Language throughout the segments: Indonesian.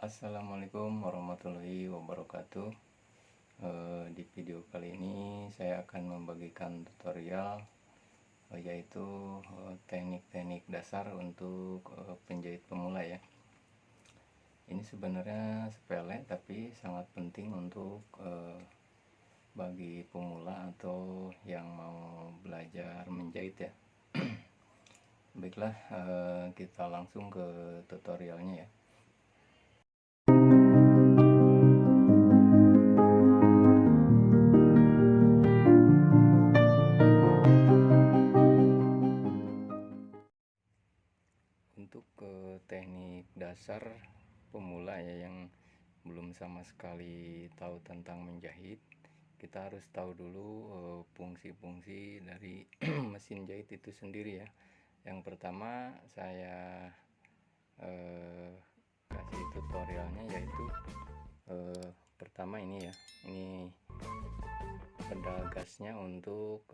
Assalamualaikum warahmatullahi wabarakatuh. Di video kali ini saya akan membagikan tutorial yaitu teknik-teknik dasar untuk penjahit pemula ya. Ini sebenarnya sepele tapi sangat penting untuk bagi pemula atau yang mau belajar menjahit ya. Baiklah, kita langsung ke tutorialnya ya. Untuk teknik dasar pemula ya, yang belum sama sekali tahu tentang menjahit, kita harus tahu dulu fungsi-fungsi dari mesin jahit itu sendiri ya. Yang pertama saya kasih tutorialnya, yaitu pertama ini ya, ini pedal gasnya untuk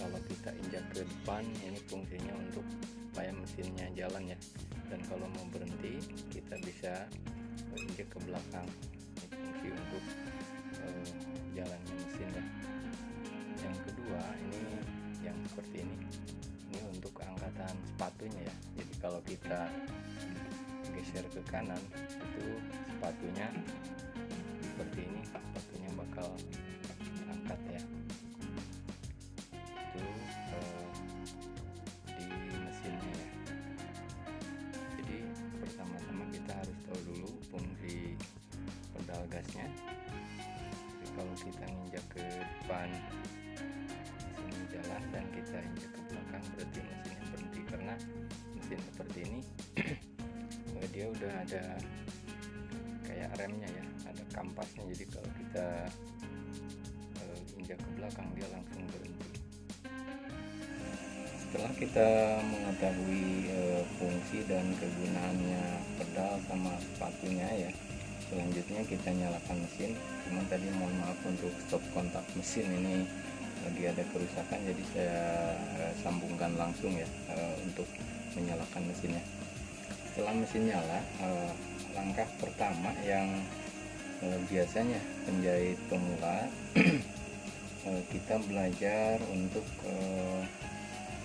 kalau kita injak ke depan, ini fungsinya untuk supaya mesinnya jalan ya. Dan kalau mau berhenti, kita bisa injak ke belakang. Ini fungsi untuk jalannya mesin ya. Yang kedua, ini yang seperti ini untuk angkatan sepatunya ya. Jadi kalau kita geser ke kanan, itu sepatunya seperti ini, sepatunya bakal angkat ya. Itu di mesinnya ya. Jadi pertama-tama kita harus tahu dulu fungsi pedal gasnya. Jadi kalau kita injak ke depan, mesinnya jalan, dan kita injak ke belakang, berarti mesinnya berhenti. Karena mesin seperti ini dia udah ada kayak remnya ya, ada kampasnya. Jadi kalau kita injak ke belakang, dia langsung berhenti. Setelah kita mengetahui fungsi dan kegunaannya pedal sama sepatunya ya, selanjutnya kita nyalakan mesin. Cuman tadi mohon maaf untuk stop kontak mesin, ini lagi ada kerusakan, jadi saya sambungkan langsung ya untuk menyalakan mesinnya. Setelah mesin nyala, langkah pertama yang biasanya penjahit pemula kita belajar untuk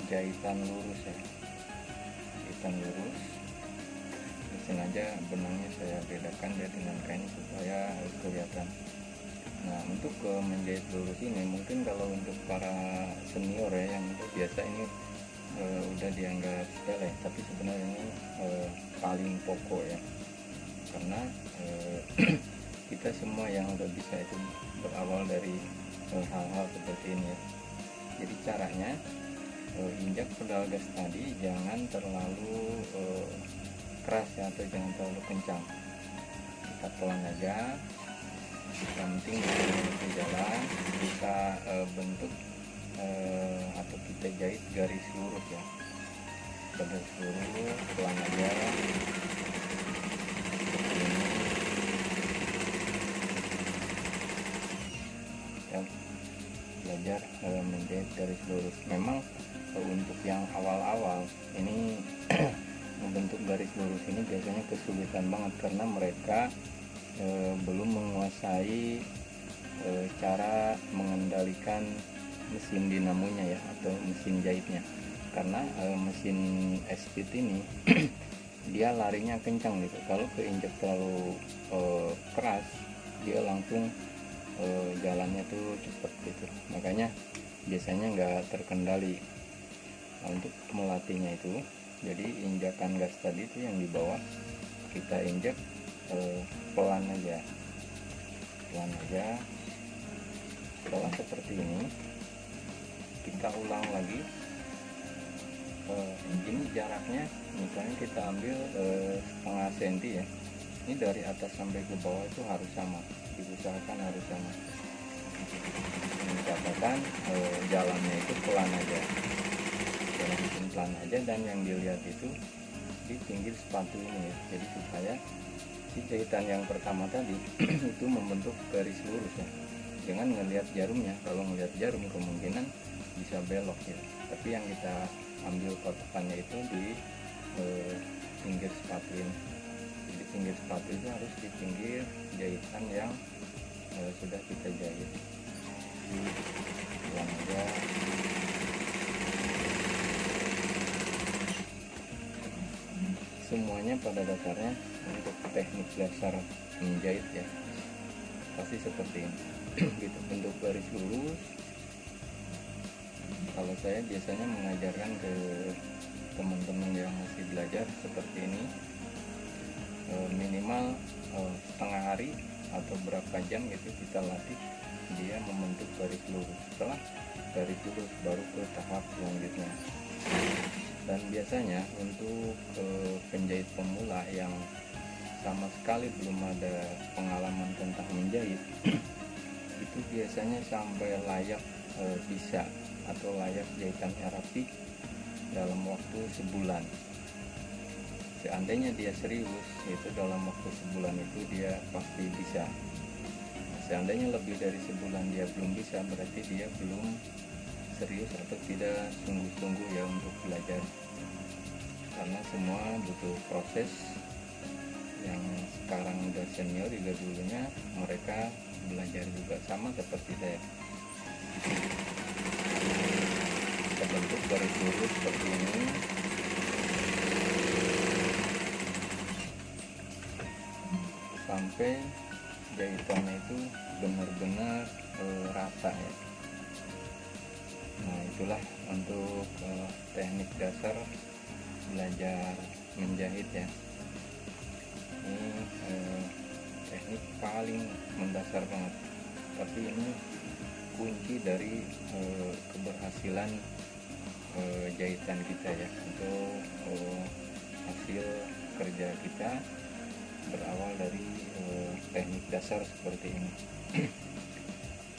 jahitan lurus ya, jahitan lurus. Sengaja benangnya saya bedakan ya dengan kain supaya kelihatan. Nah, untuk menjahit lurus ini mungkin kalau untuk para senior ya, yang udah biasa, ini udah dianggap sepele, tapi sebenarnya ini paling pokok ya. Karena kita semua yang udah bisa itu berawal dari hal-hal seperti ini ya. Jadi caranya, injak pedal gas tadi jangan terlalu keras ya, atau jangan terlalu kencang. Kita pelan aja, yang penting mesin jalan. Kita bentuk atau kita jahit garis lurus ya, garis lurus, pelan aja seperti ini. Kita belajar menjahit garis lurus. Memang untuk yang awal-awal ini membentuk garis lurus ini biasanya kesulitan banget, karena mereka belum menguasai cara mengendalikan mesin dinamonya ya, atau mesin jahitnya. Karena mesin speed ini dia larinya kencang gitu. Kalau keinjak terlalu keras, dia langsung jalannya tuh cepet gitu. Makanya biasanya nggak terkendali. Nah, untuk melatihnya itu, jadi injakan gas tadi itu yang di bawah kita injak pelan aja, pelan aja. Setelah seperti ini, kita ulang lagi. Ini jaraknya misalnya kita ambil setengah senti ya. Ini dari atas sampai ke bawah itu harus sama, diusahakan harus sama. Ini catatan, jalannya itu pelan aja, jalan pelan aja, dan yang dilihat itu di pinggir sepatu ini ya. Jadi supaya si jahitan yang pertama tadi itu membentuk garis lurus ya. Jangan ngelihat jarumnya. Kalau ngelihat jarum kemungkinan bisa belok ya. Tapi yang kita ambil kotakannya itu di pinggir sepatu ini. Jadi pinggir sepatu itu harus di pinggir jahitan yang sudah kita jahit. Ulang aja. Semuanya pada dasarnya untuk teknik dasar menjahit ya pasti seperti ini. Gitu, bentuk garis lurus. Kalau saya biasanya mengajarkan ke teman-teman yang masih belajar seperti ini, minimal setengah hari atau berapa jam gitu kita latih dia membentuk garis lurus. Setelah garis lurus baru ke tahap selanjutnya. Dan biasanya untuk penjahit pemula yang sama sekali belum ada pengalaman tentang menjahit itu biasanya sampai layak bisa atau layak jahitannya rapi dalam waktu sebulan. Seandainya dia serius, itu dalam waktu sebulan itu dia pasti bisa. Nah, seandainya lebih dari sebulan dia belum bisa, berarti dia belum serius atau tidak sungguh-sungguh ya untuk belajar. Karena semua butuh proses. Yang sekarang udah senior juga dulunya mereka belajar juga sama seperti saya. Kita bentuk garis lurus seperti ini. Sampai jahitannya itu benar-benar rata ya. Nah, itulah untuk teknik dasar belajar menjahit ya. Ini teknik paling mendasar banget, tapi ini kunci dari keberhasilan jahitan kita ya. Untuk hasil kerja kita berawal dari teknik dasar seperti ini.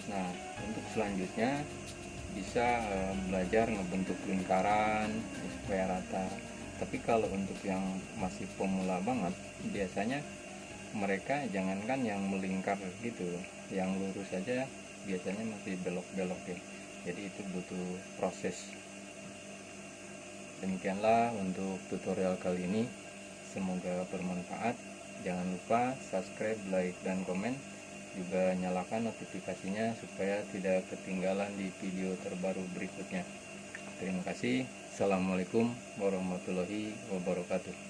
Nah, untuk selanjutnya bisa belajar ngebentuk lingkaran supaya rata. Tapi kalau untuk yang masih pemula banget, biasanya mereka jangankan yang melingkar gitu, yang lurus saja biasanya masih belok-belok ya. Jadi itu butuh proses. Demikianlah untuk tutorial kali ini, semoga bermanfaat. Jangan lupa subscribe, like, dan komen, juga nyalakan notifikasinya supaya tidak ketinggalan di video terbaru berikutnya. Terima kasih. Assalamualaikum warahmatullahi wabarakatuh.